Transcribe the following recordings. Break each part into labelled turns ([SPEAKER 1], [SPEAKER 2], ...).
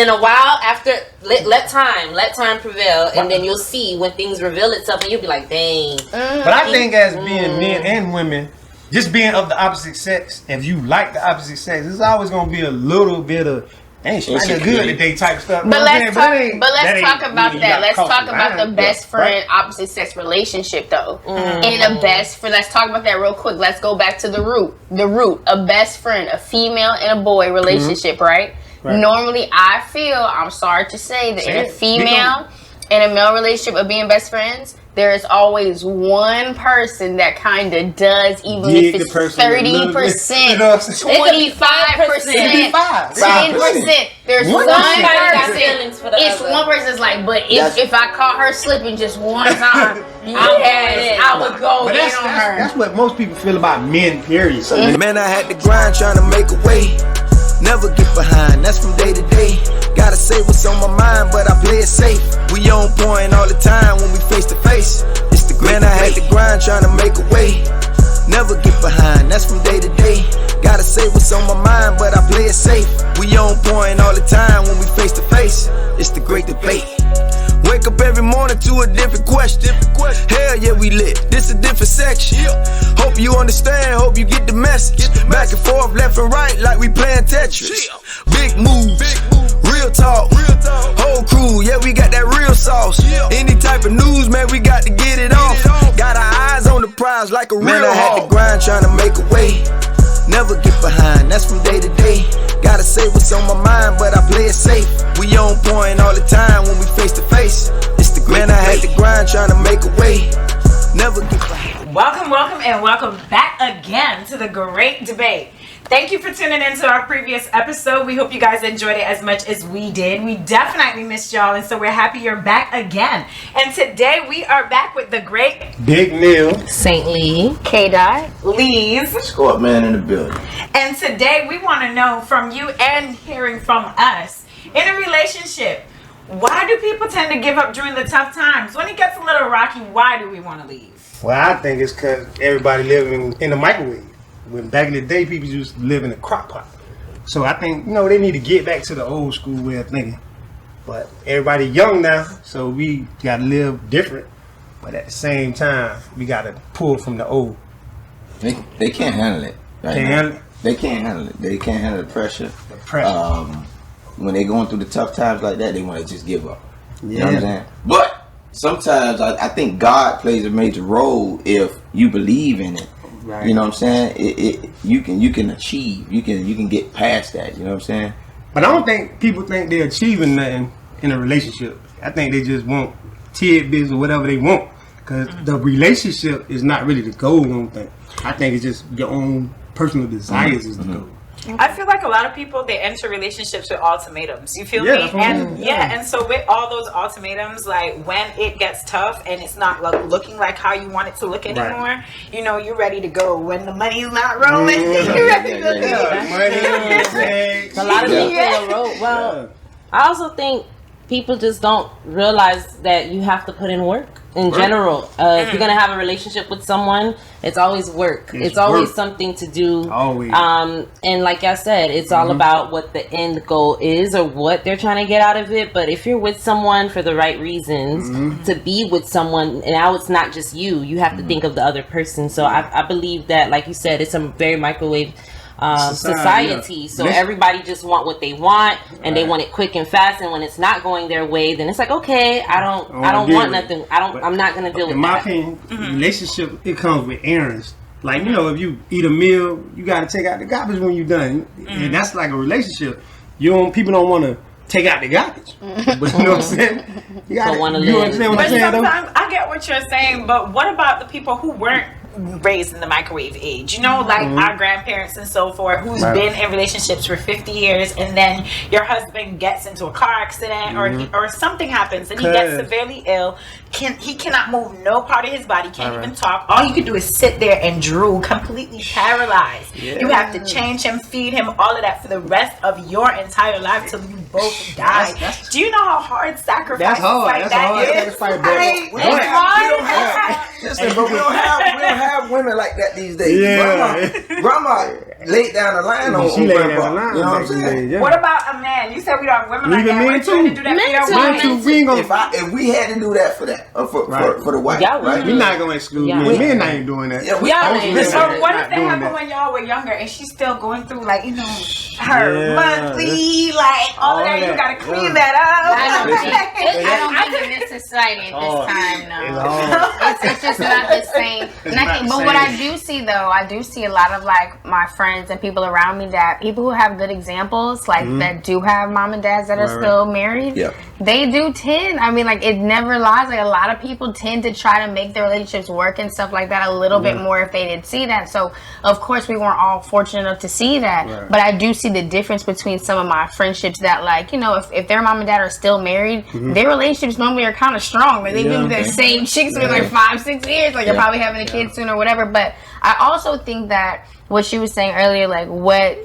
[SPEAKER 1] then a while after, let time prevail, and then you'll see when things reveal itself, and you'll be like, dang.
[SPEAKER 2] But I think as being men and women, just being of the opposite sex, if you like the opposite sex, there's always gonna be a little bit of ain't she good today type stuff.
[SPEAKER 3] But let's talk about that. Let's talk about the best friend opposite sex relationship though. And a best friend. Let's talk about that real quick. Let's go back to the root. The root. A best friend, a female and a boy relationship, right? Normally, I feel, I'm sorry to say, that in a female and a male relationship of being best friends, there is always one person that kind of does, even if it's 30%, 25%, 10%. There's one person. It's one person that's like, but if I caught her slipping just one time, I would go in on her.
[SPEAKER 2] That's what most people feel about men, period.
[SPEAKER 4] Man, I had to grind trying to make a way. Never get behind, that's from day to day. Gotta say what's on my mind, but I play it safe. We on point all the time when we face to face. It's the man, I had to grind trying to make a way. Never get behind, that's from day to day. Gotta say what's on my mind, but I play it safe. We on point all the time when we face to face. It's the great debate. Wake up every morning to a different question. Hell yeah, we lit. This a different section. Hope you understand, hope you get the message. Back and forth, left and right, like we playing Tetris. Big moves, real talk. Whole crew, yeah, we got that real sauce. Any type of news, man, we got to get it off. Got our eyes on the prize like a real hawk. I had to grind trying to make a way. Never get behind, that's from day to day. Gotta say what's on my mind, but I play it safe. We on point all the time when we face to face. It's the man, I had to grind trying to make a way. Never get behind.
[SPEAKER 5] Welcome, and welcome back again to the Great Debate. Thank you for tuning in to our previous episode. We hope you guys enjoyed it as much as we did. We definitely missed y'all, and so we're happy you're back again. And today we are back with the great
[SPEAKER 2] Big Neil,
[SPEAKER 1] Saint Lee,
[SPEAKER 3] K-Dot,
[SPEAKER 5] Lee's,
[SPEAKER 4] Squad man in the building.
[SPEAKER 5] And today we want to know from you and hearing from us, in a relationship, why do people tend to give up during the tough times? When it gets a little rocky, why do we want to leave?
[SPEAKER 2] Well, I think it's because everybody living in the microwave. When back in the day, people used to live in a crock pot. So I think, they need to get back to the old school way of thinking. But everybody young now, so we got to live different. But at the same time, we got to pull from the old.
[SPEAKER 6] They can't handle it. Right? They can't handle it. They can't handle the pressure. When they're going through the tough times like that, they want to just give up. You know what I'm saying? But sometimes I think God plays a major role if you believe in it. Right. You know what I'm saying? You can achieve. You can get past that. You know what I'm saying?
[SPEAKER 2] But I don't think people think they're achieving nothing in a relationship. I think they just want tidbits or whatever they want. Because the relationship is not really the goal, I don't think. I think it's just your own personal desires is the goal.
[SPEAKER 5] I feel like a lot of people, they enter relationships with ultimatums. You feel me? And so with all those ultimatums, like when it gets tough and it's not looking like how you want it to look anymore, you're ready to go. When the money's not rolling, you're ready to go.
[SPEAKER 1] A lot of people Well, I also think people just don't realize that you have to put in work. In general, if you're gonna have a relationship with someone, it's always work. It's always something to do.
[SPEAKER 2] Always.
[SPEAKER 1] And like I said, it's all about what the end goal is or what they're trying to get out of it. But if you're with someone for the right reasons, to be with someone, and now it's not just you. You have to think of the other person. So I believe that, like you said, it's a very microwave society. So everybody just want what they want, and they want it quick and fast. And when it's not going their way, then it's like, okay, I don't want nothing. I'm not gonna deal with that.
[SPEAKER 2] In my opinion, relationship, it comes with errands. Like, if you eat a meal, you got to take out the garbage when you're done, and that's like a relationship. People don't want to take out the garbage, but you know what I'm saying. You understand what I'm saying?
[SPEAKER 5] Sometimes I get what you're saying, but what about the people who weren't raised in the microwave age, like our grandparents and so forth, who's been in relationships for 50 years, and then your husband gets into a car accident or something happens and he gets severely ill, he cannot move no part of his body, can't even talk, all you can do is sit there and drool, completely paralyzed. You have to change him, feed him, all of that for the rest of your entire life till you both die. Do you know how hard sacrifice like that is?
[SPEAKER 6] We don't have women like that these days. Grandma laid down the line on
[SPEAKER 2] she laid down the
[SPEAKER 6] grandpa.
[SPEAKER 2] line.
[SPEAKER 6] You know what I'm saying?
[SPEAKER 5] What about a man? You said we don't have women like
[SPEAKER 2] Even
[SPEAKER 5] that.
[SPEAKER 2] men
[SPEAKER 5] We're trying to
[SPEAKER 2] too.
[SPEAKER 5] do that for your wife.
[SPEAKER 6] If we had to do that for that, for the wife, right?
[SPEAKER 2] We're not gonna exclude men. Men not even doing that.
[SPEAKER 5] So what if that happened when y'all were younger and she's still going through like her monthly all of that? You gotta clean that up.
[SPEAKER 3] I don't think in this society at this time, no. It's just not the same. But what I do see though, I do see a lot of like my friends and people around me that people who have good examples, like that do have mom and dads that are still married. They do tend. I mean, like it never lies. Like a lot of people tend to try to make their relationships work and stuff like that a little bit more if they did see that. So of course we weren't all fortunate enough to see that. But I do see the difference between some of my friendships that like, if their mom and dad are still married, their relationships normally are kind of strong. Like they've been with the same chicks for like 5-6 years. Like you're probably having a kid soon or whatever. But I also think that what she was saying earlier, like why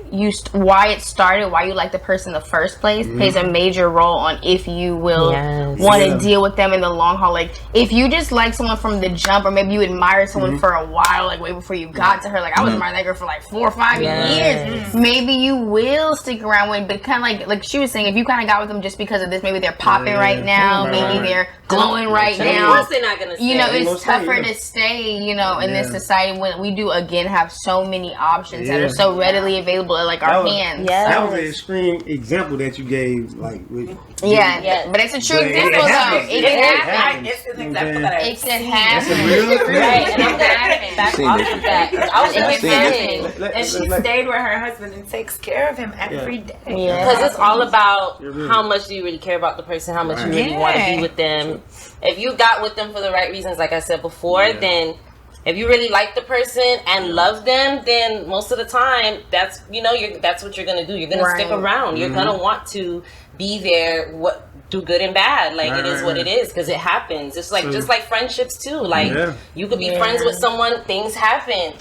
[SPEAKER 3] it started, why you like the person in the first place, plays a major role on if you will want to deal with them in the long haul. Like if you just like someone from the jump, or maybe you admired someone for a while, like way before you got to her. Like I was admiring that girl for like 4 or 5 years. Maybe you will stick around with, but kind of like she was saying, if you kind of got with them just because of this, maybe they're popping right now, maybe they're glowing right now.
[SPEAKER 1] Of course they're not gonna stay.
[SPEAKER 3] It's tougher to stay, in this society when we do again have so many options that are so readily available at like our hands.
[SPEAKER 2] That was an extreme example that you gave, like with
[SPEAKER 3] but it's a true example though. It can happen.
[SPEAKER 5] It's an example that
[SPEAKER 3] it can happen.
[SPEAKER 1] Right, and I'm gonna back off of that. I was
[SPEAKER 5] and she stayed with her husband and takes care of him every day.
[SPEAKER 1] Because it's all about how much do you really care about the person, how much you really want to be with them. If you got with them for the right reasons, like I said before, then if you really like the person and love them, then most of the time that's that's what you're gonna do. You're gonna stick around. You're gonna want to be there. Do good and bad. Like it is what it is, because it happens. It's like just like friendships too. Like you could be friends with someone. Things happen.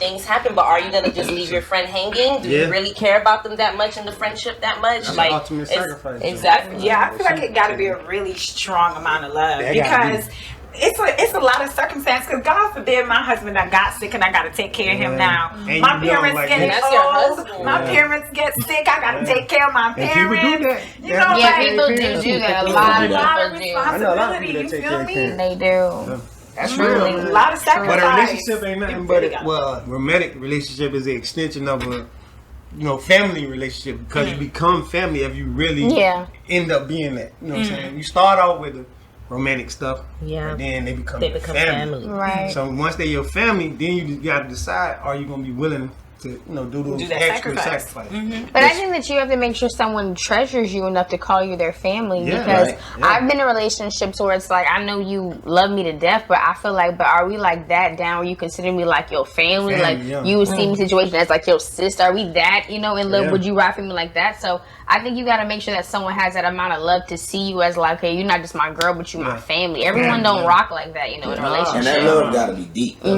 [SPEAKER 1] But are you gonna just leave your friend hanging? Do you really care about them that much in the friendship that much?
[SPEAKER 2] That's
[SPEAKER 1] like
[SPEAKER 2] ultimate sacrifice.
[SPEAKER 1] Exactly.
[SPEAKER 5] Yeah, I feel like it got to be a really strong amount of love because it's a lot of circumstance. Because God forbid my husband got sick and I got to take care of him now.
[SPEAKER 2] And
[SPEAKER 5] my parents getting old. My parents get sick. I got to take care of my parents.
[SPEAKER 2] People do that.
[SPEAKER 3] People do that. A lot of
[SPEAKER 5] responsibility. You feel me?
[SPEAKER 3] They do.
[SPEAKER 2] That's true.
[SPEAKER 5] A lot of sacrifice.
[SPEAKER 2] But a relationship ain't nothing but romantic relationship is the extension of a family relationship, because you become family if you really end up being that. You know what I'm saying? You start off with the romantic stuff, and then they become family. Right. So once they're your family, then you got to decide: are you going to be willing to do those extra sacrifice?
[SPEAKER 3] But I think that you have to make sure someone treasures you enough to call you their family, because I've been in relationships where it's like, I know you love me to death, but I feel like, but are we like that down where you consider me like your family? Like you would see me situation as like your sister? Are we that in love? Would you ride for me like that? So I think you got to make sure that someone has that amount of love to see you as like, hey, you're not just my girl, but you my family. Everyone don't rock like that, in a relationship.
[SPEAKER 6] And that love got to be deep. You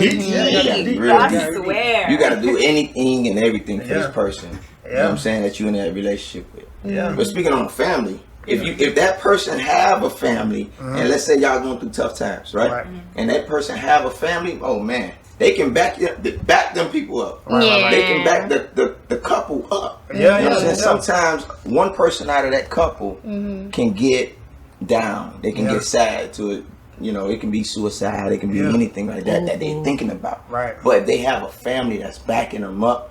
[SPEAKER 6] got to do anything and everything for this person. You know what I'm saying, that you in that relationship with. But speaking on family, if that person have a family, and let's say y'all going through tough times, right? And that person have a family, oh man, they can back them people up. They can back the couple up. You know what I'm saying? Sometimes one person out of that couple can get down. They can get sad to it. It can be suicide. It can be anything like that that they're thinking about. Right. But they have a family that's backing them up.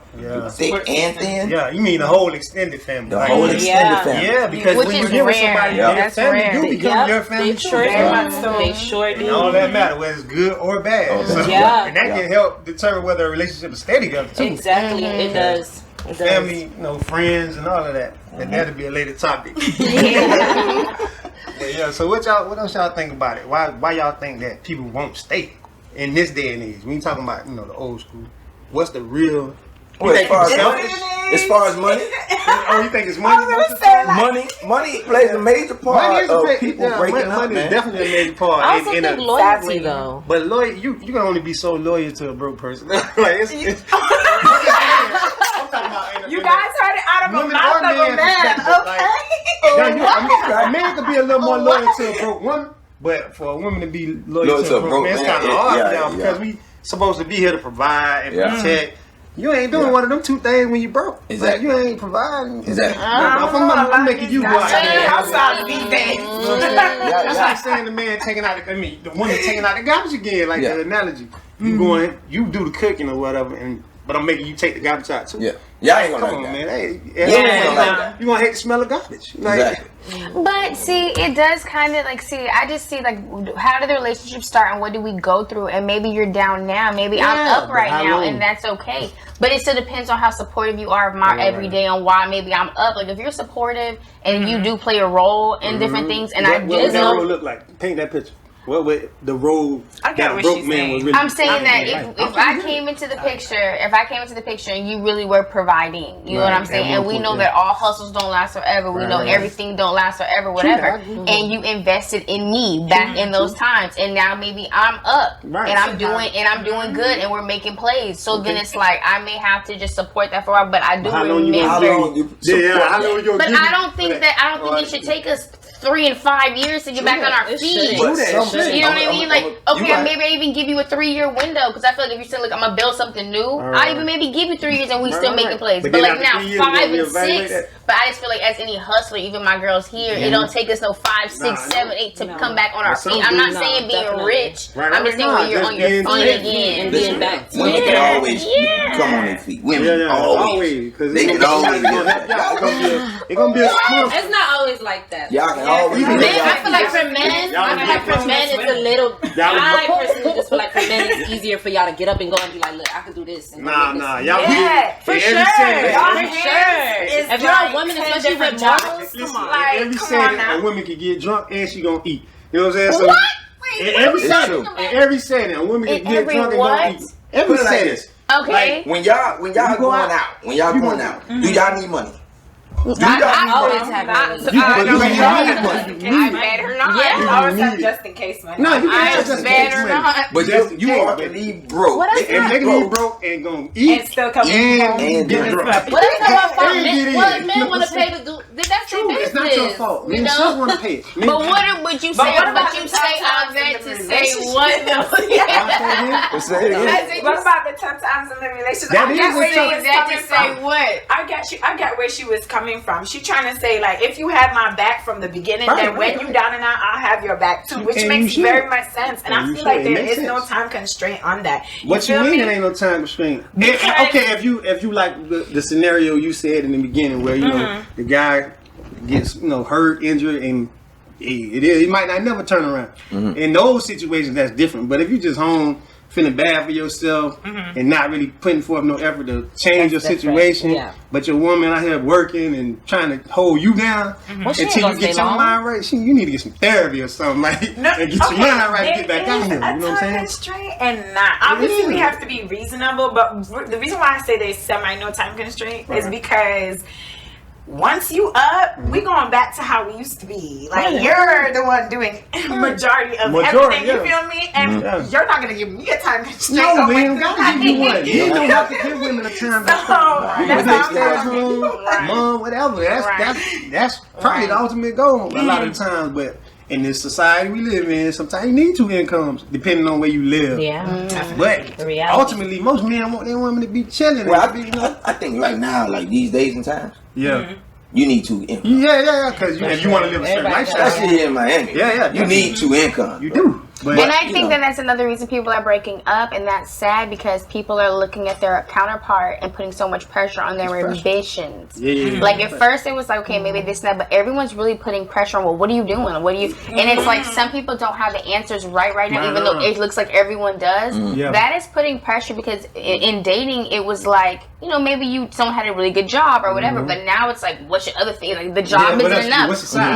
[SPEAKER 6] Thick and thin.
[SPEAKER 2] Yeah, you mean the whole extended family.
[SPEAKER 6] The whole extended family.
[SPEAKER 2] Yeah, because when you get with somebody, your family do become your family.
[SPEAKER 1] They sure do.
[SPEAKER 2] And all that matter, whether it's good or bad. And that can help determine whether a relationship is steady together too.
[SPEAKER 1] Exactly, it does.
[SPEAKER 2] Family, friends and all of that. And that'll be a later topic. So what else y'all think about it? Why y'all think that people won't stay in this day and age? When you talking about the old school, what's the real?
[SPEAKER 6] As far as money?
[SPEAKER 2] You think it's money?
[SPEAKER 6] Money plays a major part of people breaking up.
[SPEAKER 2] Money is definitely a major part.
[SPEAKER 1] I also think loyalty though.
[SPEAKER 2] But you can only be so loyal to a broke person. Like it's I'm talking about
[SPEAKER 5] you guys heard it. I out of a mouth of a man.
[SPEAKER 2] A man could be a little more loyal to a broke woman, but for a woman to be loyal to a broke man, it's kind of hard now because we supposed to be here to provide and protect. You ain't doing one of them two things when you broke.
[SPEAKER 6] Exactly.
[SPEAKER 2] Like, you ain't providing.
[SPEAKER 6] Exactly.
[SPEAKER 2] I'm making you go out there.
[SPEAKER 5] Outside these days.
[SPEAKER 2] That's like saying the man taking out the woman taking out the garbage again, like the analogy. You going, you do the cooking or whatever, but I'm making you take the garbage out too.
[SPEAKER 6] Yeah, I ain't gonna
[SPEAKER 2] come
[SPEAKER 6] like
[SPEAKER 2] on,
[SPEAKER 6] that.
[SPEAKER 2] man. Hey, you gonna hate the smell of garbage.
[SPEAKER 6] Exactly.
[SPEAKER 3] But see, it does kind of like I just see like how did the relationship start and what do we go through, and maybe you're down now, maybe I'm up right now, and that's okay. But it still depends on how supportive you are of my everyday, on why maybe I'm up. Like if you're supportive and you do play a role in different things, and
[SPEAKER 2] what does that role look like? Paint that picture. What would the role that broke man was really?
[SPEAKER 3] I'm saying that if I came into the picture, and you really were providing, you know what I'm saying, and we know that all hustles don't last forever. We know everything don't last forever, whatever. And you invested in me back in those times, and now maybe I'm up and I'm doing good, and we're making plays. So then it's like I may have to just support that for a while, but I do remember. But I don't think it should take us 3 and 5 years to get back on our feet. You know what I mean? Like, okay, maybe I even give you a 3-year window because I feel like if you're still like, I'm gonna build something new, I even maybe give you 3 years and we still making plays. But like now, 5 and 6. But I just feel like as any hustler, even my girls here, it don't take us no 5, 6, 7, 8 to come back on our feet. I'm not saying being rich. I'm just saying when you're on your feet again and being back.
[SPEAKER 6] Women can always come on their feet. Women always. They can always get back.
[SPEAKER 2] It's gonna be a
[SPEAKER 1] It's not always like that.
[SPEAKER 6] Y'all can always.
[SPEAKER 1] I feel like for men, it's a little. I personally just feel like for men, it's easier for y'all to get up and go and be like, look, I can do this.
[SPEAKER 2] Y'all.
[SPEAKER 5] For sure.
[SPEAKER 1] If you're a woman, especially with models,
[SPEAKER 2] every Saturday, a woman can get drunk and she gonna eat. You know what I'm saying? So every Saturday, a woman can get drunk and gonna eat. Every Saturday.
[SPEAKER 3] Okay.
[SPEAKER 6] When y'all going out, do y'all need money?
[SPEAKER 1] I always have money.
[SPEAKER 5] I better not. I always have just in case money.
[SPEAKER 2] No, you can't just
[SPEAKER 3] better not.
[SPEAKER 6] But you are to leave broke.
[SPEAKER 2] And they can be broke and gonna eat
[SPEAKER 5] and still come
[SPEAKER 6] and get drunk.
[SPEAKER 1] Well, that's not my fault. Men want to pay to do. That's their business.
[SPEAKER 2] It's not your fault. Men still want to pay.
[SPEAKER 3] But what would you say? But you say all that to say what?
[SPEAKER 5] What about the tough times in the relationship? I get where she was coming from. She trying to say like, if you have my back from the beginning, then when you down and out, I'll have your back too, which makes very much sense. And I feel like there is no time constraint on that.
[SPEAKER 2] What you mean? There ain't no time constraint. Okay, if you like the scenario you said in the beginning, where you know the guy gets hurt, injured, and he might not never turn around. In those situations, that's different. But if you just home feeling bad for yourself and not really putting forth no effort to change your situation, but your woman out here working and trying to hold you down until you get your mind right, you need to get some therapy or something and get your mind right and get back out here. You know what I'm saying?
[SPEAKER 5] And not obviously we have to be reasonable, but the reason why I say there's semi no time constraint is because once you up, we going back to how we used to be. Like you're the one doing majority of everything. You feel me? And you're not gonna give me a time constraint.
[SPEAKER 2] No, man, gotta give you one. You don't have to give women a time constraint. Mom, whatever. That's probably the ultimate goal a lot of the times. But in this society we live in, sometimes you need 2 incomes depending on where you live. But ultimately, most men want their women to be chilling.
[SPEAKER 6] Well, I think right now, like these days and times. You need 2 incomes.
[SPEAKER 2] Because if you want to live a certain lifestyle.
[SPEAKER 6] Especially here in Miami. You need 2 incomes.
[SPEAKER 2] You do. But,
[SPEAKER 3] and I think that's another reason people are breaking up, and that's sad because people are looking at their counterpart and putting so much pressure on their ambitions. Like at first it was like, okay, maybe this and that, but everyone's really putting pressure on, well, what are you doing? And it's like some people don't have the answers right now, even though it looks like everyone does. That is putting pressure because in dating, it was like, maybe someone had a really good job or whatever, but now it's like, what's your other thing? Like the job isn't enough.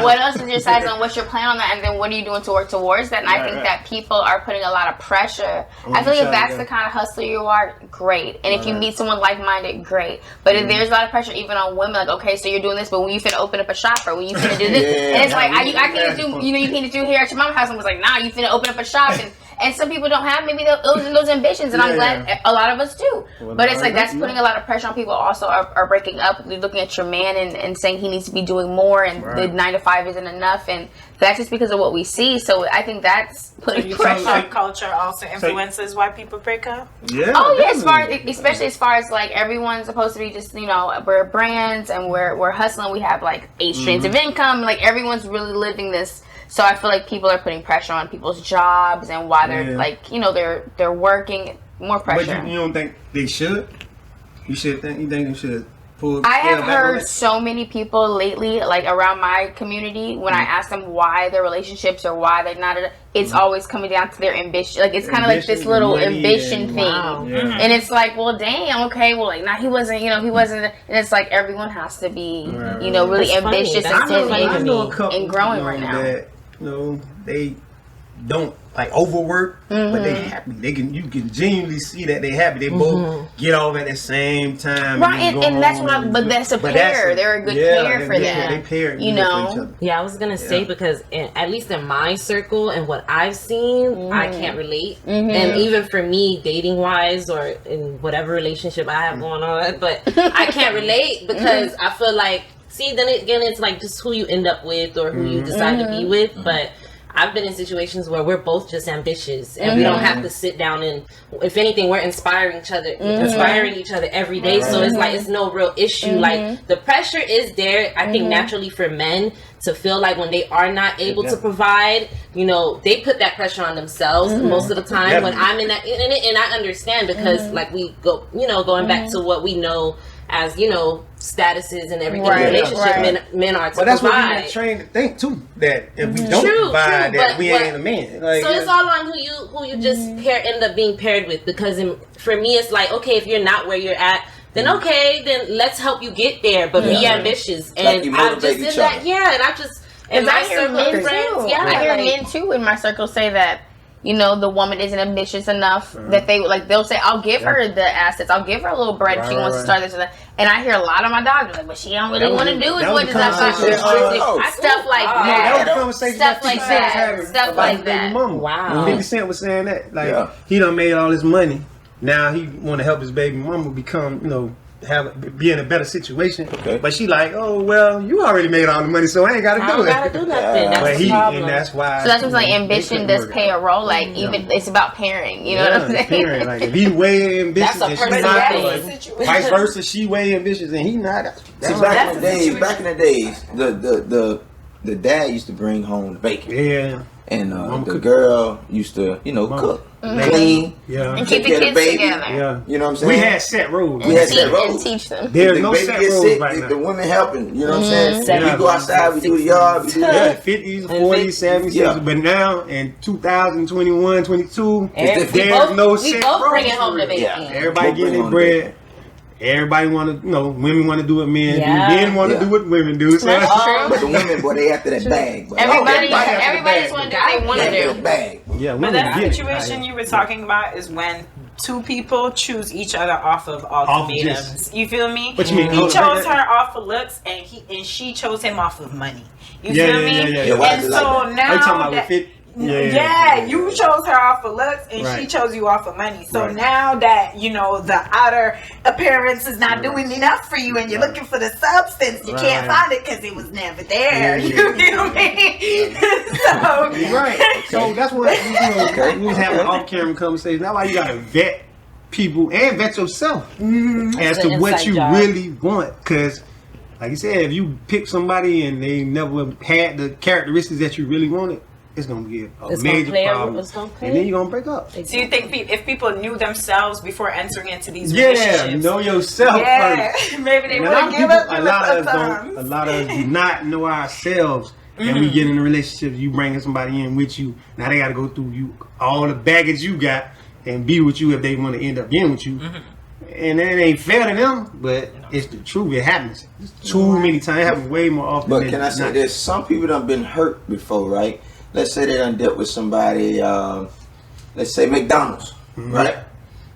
[SPEAKER 3] What else is your size on? What's your plan on that? And then what are you doing to work towards that? And I think that people are putting a lot of pressure. I feel like if that's the kind of hustler you are, great. And if you meet someone like-minded, great. But if there's a lot of pressure even on women, like, okay, so you're doing this, but when you finna open up a shop or when you finna do this, and it's like, I can't do, you can't do here at your mom's house, and was like, nah, you finna open up a shop and some people don't have maybe those ambitions, and I'm glad a lot of us do. Well, but it's like that's putting a lot of pressure on people. Also, are breaking up. They're looking at your man and saying he needs to be doing more, and the 9 to 5 isn't enough, and that's just because of what we see. So I think that's putting pressure.
[SPEAKER 5] Culture also influences why people break up.
[SPEAKER 2] Yeah.
[SPEAKER 3] Oh yeah, especially as far as like everyone's supposed to be just we're brands and we're hustling. We have like 8 streams of income. Like everyone's really living this. So I feel like people are putting pressure on people's jobs and why they're like they're working more pressure.
[SPEAKER 2] But you don't think they should? You think they should?
[SPEAKER 3] I have heard so many people lately, like around my community, when I ask them why their relationships or why they're not, it's always coming down to their ambition. Like it's kind of like this little ambition thing, and it's like, well, damn, okay, well, like, he wasn't, and it's like everyone has to be, really ambitious and growing right now.
[SPEAKER 2] That, they don't like overwork, but they happy. You can genuinely see that they happy. They both get off at the same time.
[SPEAKER 3] Right, and that's what but that's a pair. They're a good pair for them.
[SPEAKER 2] They pair,
[SPEAKER 1] Yeah, I was gonna say because at least in my circle and what I've seen, I can't relate. And even for me, dating wise or in whatever relationship I have going on, but I can't relate because I feel like, then again, it's like just who you end up with or who you decide to be with, but I've been in situations where we're both just ambitious and we don't have to sit down and, if anything, we're inspiring each other every day. So it's like, it's no real issue. Like the pressure is there, I think naturally for men to feel like when they are not able to provide, they put that pressure on themselves most of the time when I'm in it. And I understand because like we go, going back to what we know as statuses and everything in a relationship, men are to
[SPEAKER 2] but that's
[SPEAKER 1] provide.
[SPEAKER 2] what we're trained to think too, that if we don't provide, that we ain't a man. Like,
[SPEAKER 1] so it's all on who you just end up being paired with. Because for me, it's like, okay, if you're not where you're at, then then let's help you get there. But be ambitious, and I've just did that. Yeah, and I just in my circle of friends. Yeah,
[SPEAKER 3] I hear men too in my circle say that. The woman isn't ambitious enough that they'll say, I'll give her the assets, I'll give her a little bread if she wants to start this and that. And I hear a lot of my dogs like, but she don't really want to do as much as I thought. Stuff like that.
[SPEAKER 2] That was the conversation
[SPEAKER 3] stuff like that. Stuff like that.
[SPEAKER 2] Wow. 50 Cent was saying that. Like, he done made all his money. Now he want to help his baby mama become, be in a better situation. But she like, oh well, you already made all the money, so I ain't gotta do it.
[SPEAKER 1] Gotta do nothing. That's the problem.
[SPEAKER 2] And that's why.
[SPEAKER 3] So that's what's like ambition does play a role. Like even it's about pairing. You know what I'm saying?
[SPEAKER 2] Pairing. Like if he way ambitious
[SPEAKER 1] and
[SPEAKER 2] she's not, vice versa, she way ambitious and he not.
[SPEAKER 6] Back in the days, the dad used to bring home the bacon.
[SPEAKER 2] Yeah.
[SPEAKER 6] And the girl used to, cook, clean,
[SPEAKER 3] and keep the kids together.
[SPEAKER 2] Yeah.
[SPEAKER 6] You know what I'm saying?
[SPEAKER 2] We had set rules.
[SPEAKER 3] And teach them.
[SPEAKER 2] There's no set rules right now.
[SPEAKER 6] The women helping. You know what I'm saying? We go outside, we do the yard, we do that.
[SPEAKER 2] 50s, 40s, 70s, 60s. But now in 2021, 22, there's no set rules.
[SPEAKER 1] We both bringing home the bacon.
[SPEAKER 2] Everybody getting their bread. Everybody want to, women want to do what men do. Men want to do what women do. So
[SPEAKER 3] that's true.
[SPEAKER 6] But the women, boy, they after that bag.
[SPEAKER 3] Everybody just want to do what they want to do.
[SPEAKER 6] Bag.
[SPEAKER 2] Yeah,
[SPEAKER 5] but that situation you were talking about is when two people choose each other off of ultimatums. You feel me?
[SPEAKER 2] What you mean?
[SPEAKER 5] He chose her off of looks, and she chose him off of money. You feel me? And so now that you chose her off of looks and she chose you off of money. So now that the outer appearance is not doing enough for you and you're looking for the substance, you can't find it because it was never there. You feel me?
[SPEAKER 2] So that's what we was having an off-camera conversation. That's why you gotta vet people and vet yourself as to what you really want. Because like you said, if you pick somebody and they never had the characteristics that you really wanted, it's going to be a major problem. And then you're going to break up.
[SPEAKER 5] So you think if people knew themselves before entering into these relationships?
[SPEAKER 2] Know yourself first.
[SPEAKER 5] Maybe they wouldn't give up.
[SPEAKER 2] A lot of us do not know ourselves. And we get in a relationship, you bringing somebody in with you. Now they got to go through all the baggage you got and be with you if they want to end up getting with you. And it ain't fair to them, but it's the truth. It happens too many times. It happens way more often.
[SPEAKER 6] But can I say this? Some people done been hurt before, right? Let's say they done dealt with somebody, let's say McDonald's, right?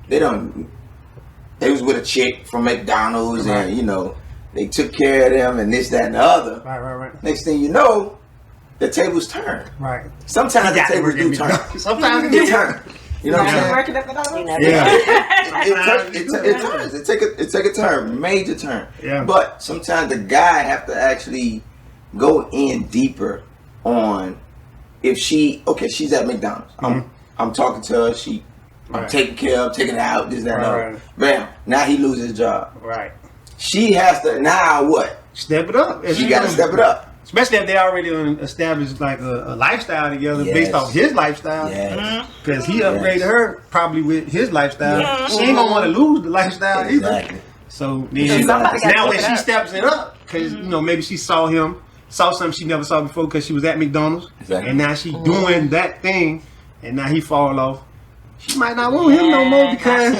[SPEAKER 6] They was with a chick from McDonald's and, they took care of them and this, that, and the other.
[SPEAKER 2] Right.
[SPEAKER 6] Next thing you know, the tables turn.
[SPEAKER 2] Right.
[SPEAKER 6] Sometimes the tables do turn.
[SPEAKER 2] Sometimes
[SPEAKER 6] they turn. You know what I'm saying?
[SPEAKER 5] Working at McDonald's?
[SPEAKER 6] It turns. It take a turn, major turn.
[SPEAKER 2] Yeah.
[SPEAKER 6] But sometimes the guy have to actually go in deeper on if she's at McDonald's. I'm talking to her. I'm taking care of, taking her out, this, that, and that. Bam. Now he loses his job.
[SPEAKER 2] Right.
[SPEAKER 6] She has to now what?
[SPEAKER 2] Step it up.
[SPEAKER 6] She got to step it up.
[SPEAKER 2] Especially if they already established like a lifestyle together based off his lifestyle. Because he upgraded her probably with his lifestyle. She ain't gonna want to lose the lifestyle either. So then now when she steps it up, because maybe she saw something she never saw before because she was at McDonald's, and now she doing that thing, and now he fall off. She might not want him no more because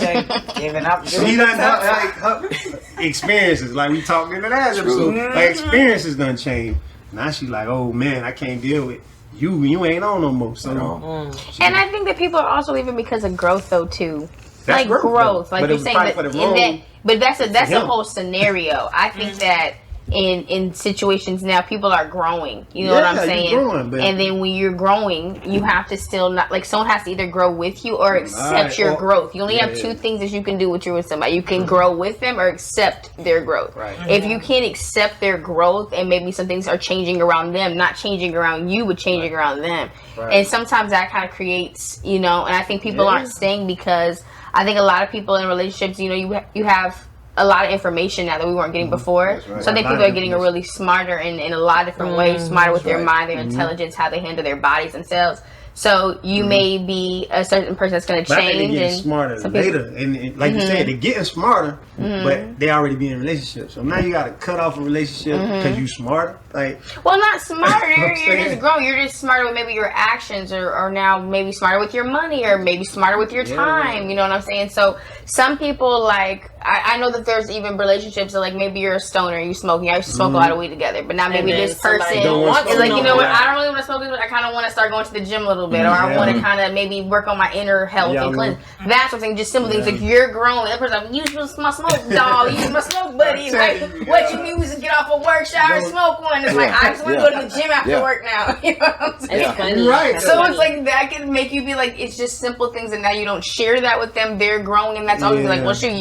[SPEAKER 5] giving up.
[SPEAKER 2] She done her experiences, like we talked in the last episode. Like experiences done changed. Now she's like, oh man, I can't deal with you. You ain't on no more. So,
[SPEAKER 3] and I think that people are also leaving because of growth, though, too.
[SPEAKER 2] That's
[SPEAKER 3] like growth, like you're saying that. But that's a whole scenario. I think that in situations now, people are growing. You know what I'm saying?
[SPEAKER 2] Growing,
[SPEAKER 3] and then when you're growing, you have to still not like someone has to either grow with you or accept your growth. You only have two things that you can do when you're with somebody. You can grow with them or accept their growth. Right. If you can't accept their growth and maybe some things are changing around them, not changing around you, but changing around them. Right. And sometimes that kind of creates, and I think people aren't staying because I think a lot of people in relationships, you have a lot of information now that we weren't getting before. Right. So I think people are getting really smarter in a lot of different ways, smarter with their mind, their intelligence, how they handle their bodies themselves. So you may be a certain person that's going to change.
[SPEAKER 2] I think they're getting smarter later. And like you said, they're getting smarter, but they already be in relationships. So now you got to cut off a relationship because you smarter.
[SPEAKER 3] Well, not smarter. You're just growing. You're just smarter with maybe your actions or now maybe smarter with your money or maybe smarter with your time. You know what I'm saying? So some people I know that there's even relationships that maybe you're a stoner, you smoking. I used to smoke a lot of weed together, but now maybe this person is like, you know what? I don't really want to smoke this, but I kind of want to start going to the gym a little bit, or I want to kind of maybe work on my inner health and cleanse. That's something, just simple things. Like you're growing. That person, like, use my smoke dog, use my smoke buddy. Like, what you use to get off of work, shower, and smoke one. It's like, I just want to go to the gym after work now. You know what I'm saying?
[SPEAKER 1] It's funny.
[SPEAKER 2] Right.
[SPEAKER 3] So it's like that can make you be like, it's just simple things, and now you don't share that with them. They're growing, and that's always like, well, shoot,